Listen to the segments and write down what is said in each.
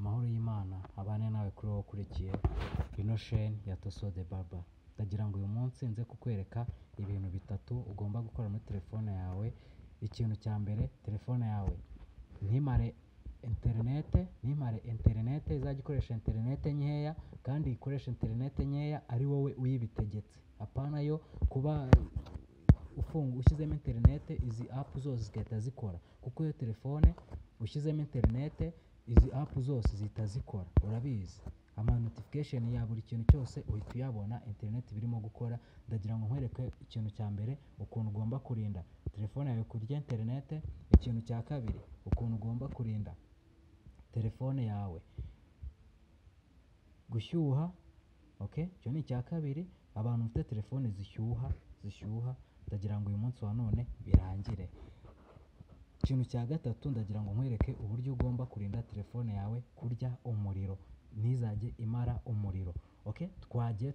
Amahoro y'Imana abane nawe kuri wowe ukurikiye ino sheni ya Toso the Barber. Ndagira ngo uyu munsi nze kukwereka ibintu bitatu ugomba gukora muri telefone yawe. Ikintu cya mbere, telefone yawe ntimare interinete, izajya ikoresha interinete nkeya, kandi ikoresha interinete nkeya ari wowe uyibitegetse. Apana yo kuba ushyizemo interinete izi apu zose zigahita zikora, kuko iyo telefone ushyizemo interinete izi apu zose zihita zikora. Urabizi ama notification ya buri kintu cyose uhita uyabona interinete birimo gukora. Ndagira ngo nkwereke ikintu cya mbere, ukuntu ugomba kurinda telefone yawe kurya interinete. Ikintu cya kabiri, ukuntu ugomba kurinda telefone yawe gushyuha. Icyo ni icya kabiri. Abantu bafite telefone zishyuha ndagira ngo uyu munsi wa none birangire. Ikintu cya gatatu, ndagira ngo nkwereke uburyo ugomba kurinda telefone yawe kurya umuriro, ntizajye imara umuriro.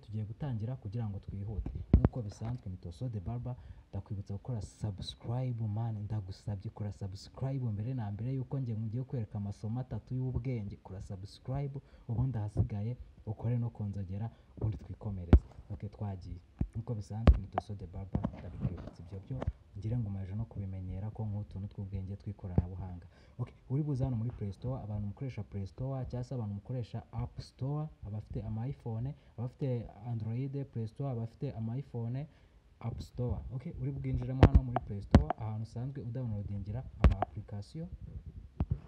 Tugiye gutangira kugira ngo twihute. Nk'uko bisanzwe ni Toso the Barber, ndakwibutsa gukora subscribe man, ndagusabye kora subscribe mbere na mbere yuko ngiye kwereka amasomo 3 y'ubwenge. Kora subscribe ubundi ahasigaye ukore no konzogera ubundi twikomereze. Twagiye. Nk'uko bisanzwe ni Toso the Barber, ndabikwibutsa ibyo byo ngire ngo umaje no kubimenyera ko nk'utuntu tw'ubwenge tw'ikoranabuhanga. Uri buze hano muri Play Store, abantu mukoresha Play Store cyangwa se abantu mukoresha App Store, abafite ama iPhone, abafite Android Play Store, abafite ama iPhone App Store. Uri bwinjiremo hano muri Play Store, ahantu usanzwe udownloadingira ama application.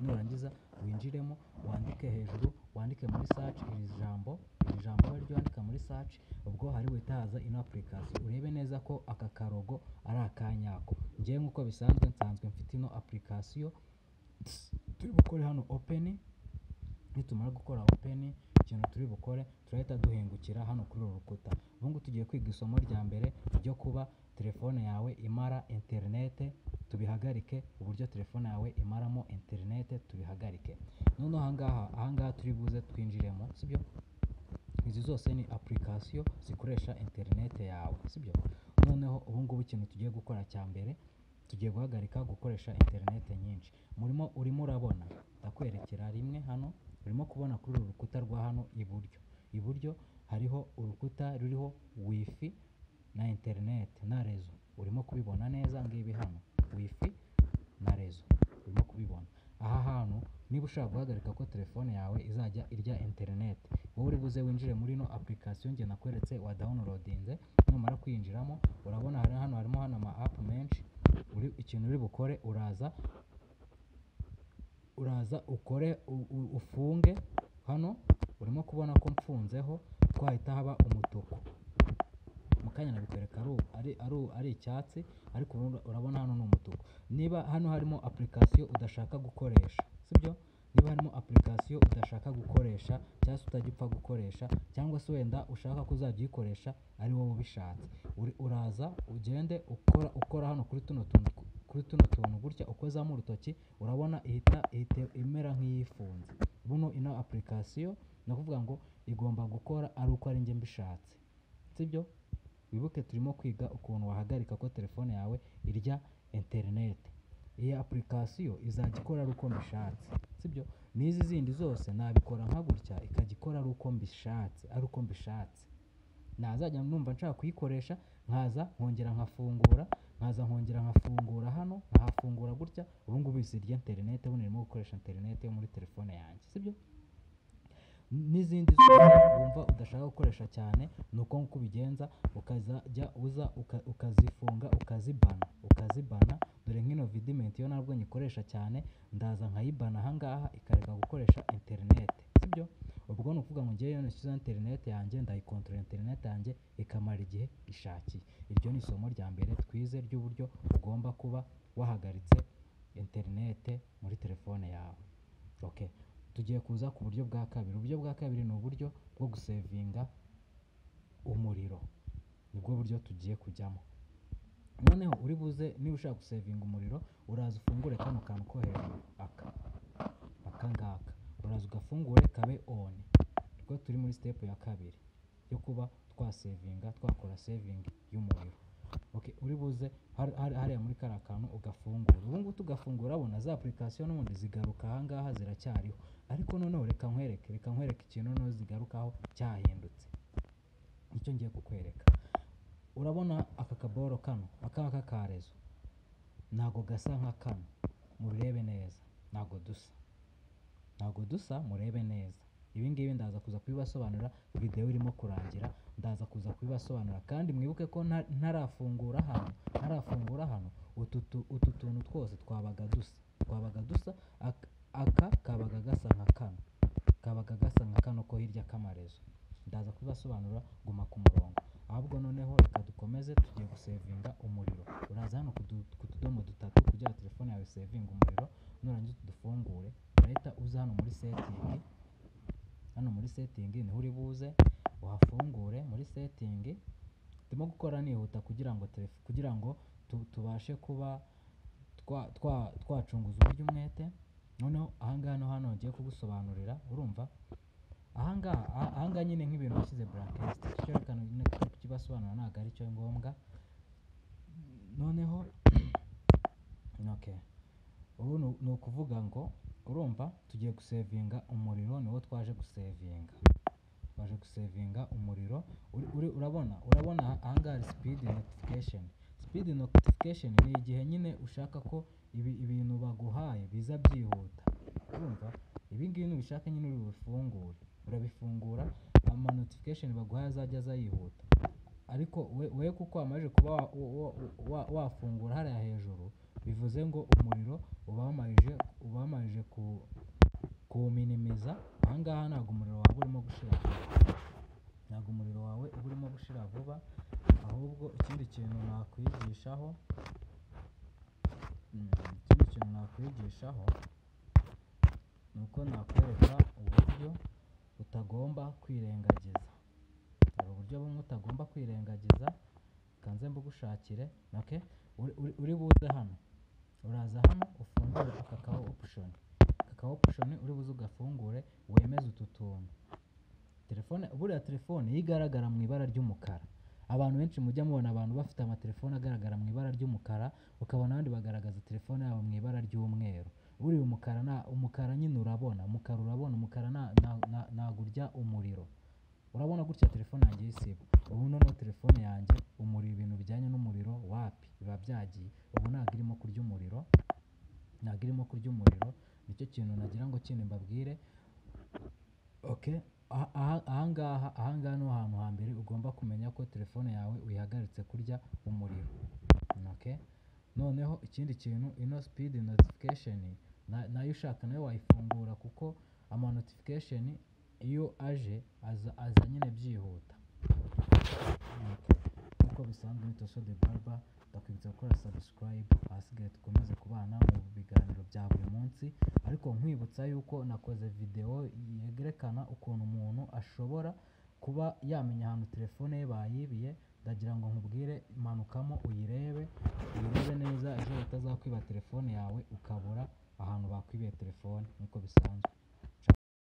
Nurangiza winjiremo, wandike hejuru, wandike muri search iri jambo ryo wandika muri search, ubwo hari witaza ino application. Urebe neza ko aka karogo ari akanyako. Ngiye nk'uko bisanzwe nsanzwe mfite ino application. Turi bukore hano open. Nitumara gukora open, ikintu turi bukore turahita duhingukira hano kuri uru rukuta. Ubungu tugiye kwiga isomo rya mbere ryo kuba telefone yawe imara interinete. Tubihagarike uburyo telefone yawe imaramo interinete, tubihagarike. Noneho ahangaha turi buze twinjiremo, sibyo? Izi zose ni application zikoresha interinete yawe, sibyo? Noneho ubungubu ikintu tugiye gukora cya mbere, tugiye guhagarika gukoresha interinete nyinshi. Urimo urabona, ndakwerekera rimwe hano, urimo kubona kuri uru rukuta rwa hano iburyo hariho urukuta ruriho wifi na interinete na rezo. Urimo kubibona neza ngibi hano, wifi na rezo urimo kubibona. Aha hantu niba ushaka guhagarika ko telefone yawe izajya irya interinete, wowe uri buze winjire muri no application nge nakweretse wa downloadinze. Numara kwinjiramo urabona harimo ama app menshi. Ikintu uri bukore, uraza ukore ufunge hano. Urimo kubona ko mfunzeho twahita haba umutuku. Mukanya nabikwereka ari icyatsi, ariko urabona hano ni umutuku. Niba hano harimo application udashaka gukoresha, sibyo? Niba harimo application udashaka gukoresha cyangwa se utagipfa gukoresha, cyangwa se wenda ushaka kuzajya uyikoresha ari wowe ubishatse, uraza ugende ukora hano kuri tuno tuntu gutya, ukozamo urutoki. Urabona ihita imera nk'iyifunze. Buno ino application no kuvuga ngo igomba gukora ari uko ari njye mbishatse, sibyo? Wibuke turimo kwiga ukuntu wahagarika ko telefone yawe irya interinete. Iyi application izajya ikora ari uko mbishatse, sibyo? N'izi zindi zose nabikora nka gutya ikajya ikora ari uko mbishatse. Nazajya numva nshaka kuyikoresha, nkaza nkongera nkafungura hano, nkafungura gutya. Ubungubu izirya interinete, buno irimo gukoresha interinete yo muri telefone yanjye, sibyo? N'izindi zose wumva udashaka gukoresha cyane, nuko nguko ubigenza, ukazajya ukazifunga, ukazibana. Dore nk'ino vidimenti yo nabwo nyikoresha cyane, ndaza nkayibana ahangaha ikareka gukoresha interinete, sibyo? Ubwo ni ukuvuga ngo ngewe nashyizeho interinete yanjye, ndayikontorora interinete yanjye ikamara igihe ishakiye. Iryo ni isomo rya mbere twize ry'uburyo ugomba kuba wahagaritse interinete muri telefone yawe. Tugiye kuza ku buryo bwa kabiri. Uburyo bwa kabiri ni uburyo bwo gusevinga umuriro. Nibwo buryo tugiye kujyamo. Noneho uri buze, niba ushaka gusevinga umuriro, uraza ufungure kano kantu ko hejuru aka ngaka. Uraza ugafungure kabe on. Ubwo turi muri step ya kabiri yo kuba twakora saving y'umuriro. Uri buze hariya muri kariya kantu ugafungura. Ubungubu tugafungura, urabona za application n'ubundi zigaruka ahangaha ziracyariho. ariko noneho reka nkwereke ikintu noneho zigarukaho cyahindutse. Icyo ngiye kukwereka, urabona aka kaboro kano, aka karezo ntago gasa nka kano, mubirebe neza, ntago dusa murebe neza. Ibi ngibi ndaza kuza kubibasobanurira video irimo kurangira, ndaza kuza kubibasobanura, kandi mwibuke ko ntarafungura hano utu tuntu twose twabaga dusa, aka kabaga gasa nka kano ko hirya k'amarezo. Ndaza kubibasobanurira, guma ku murongo. Ahubwo noneho reka dukomeze, tugiye gusevinga umuriro. Uraza hano ku tudomo dutatu kugira telefone yawe sevinga umuriro, nurangiza udufungure, urahita uza hano muri setting, niho uri buze uhafungure muri setting. Ndimo gukora nihuta kugira ngo tubashe kuba twacunguza uburyo umwete. Noneho ahangaha no hano ngiye kugusobanurira, urumva ahangaha nyine nk'ibintu washyize blacklist, icyo reka kukibasobanura ntabwo ari cyo ngombwa. Noneho ubu ni ukuvuga ngo, urumva tugiye gusevinga umuriro, niwo twaje gusevinga umuriro. Urabona ahangaha speed notification ni igihe nyine ushaka ko ibintu baguhaye biza byihuta. Urumva ibi ngibi nubishaka nyine urabifungura, ama notification baguhaye azajya aza yihuta. Ariko we kuko wamaze kuba wafungura hariya hejuru, bivuze ngo umuriro uba wamarije kuwuminimiza. Ahangaha ntabwo umuriro wawe urimo gushira vuba, ahubwo ikindi kintu nakwigishaho ni uko nakwereka uburyo utagomba kwirengagiza. Hari uburyo bumwe utagomba kwirengagiza, kanze mbugushakire. Uri buze hano, uraza hano ufungure aka option, uri buze ugafungure, wemeze utu tuntu. Buriya telefone iyo igaragara mu ibara ry'umukara, abantu benshi mujya mubona abantu bafite amatelefone agaragara mu ibara ry'umukara, ukabona abandi bagaragaza telefone yabo mu ibara ry'umweru. Buriya umukara nyine umukara ntabwo urya umuriro. Urabona gutya telefone yanjye y'isibo, ubu noneho telefone yanjye umuriro, ibintu bijyanye n'umuriro wapi biba byagiye, ubu ntabwo irimo kurya umuriro. Nicyo kintu nagira ngo kindi mbabwire. Ahangaha niho hantu hambere ugomba kumenya ko telefone yawe uyihagaritse kurya umuriro. Noneho ikindi kintu, ino speed notification nayo ushaka nayo wayifungura, kuko ama notification iyo aje aza nyine byihuta. Nk'uko bisanzwe ni Toso the Barber, ndakwibutsa gukora subscribe, ahasigaye dukomeze kubana mu biganiro bya buri munsi. Ariko nkwibutsa yuko nakoze video yerekana ukuntu umuntu ashobora kuba yamenya ahantu telefone ye bayibiye. Ndagira ngo nkubwire, manukamo uyirebe neza, ejo batazakwiba telefone yawe ukabura ahantu bakwibiye telefone nk'uko bisanzwe.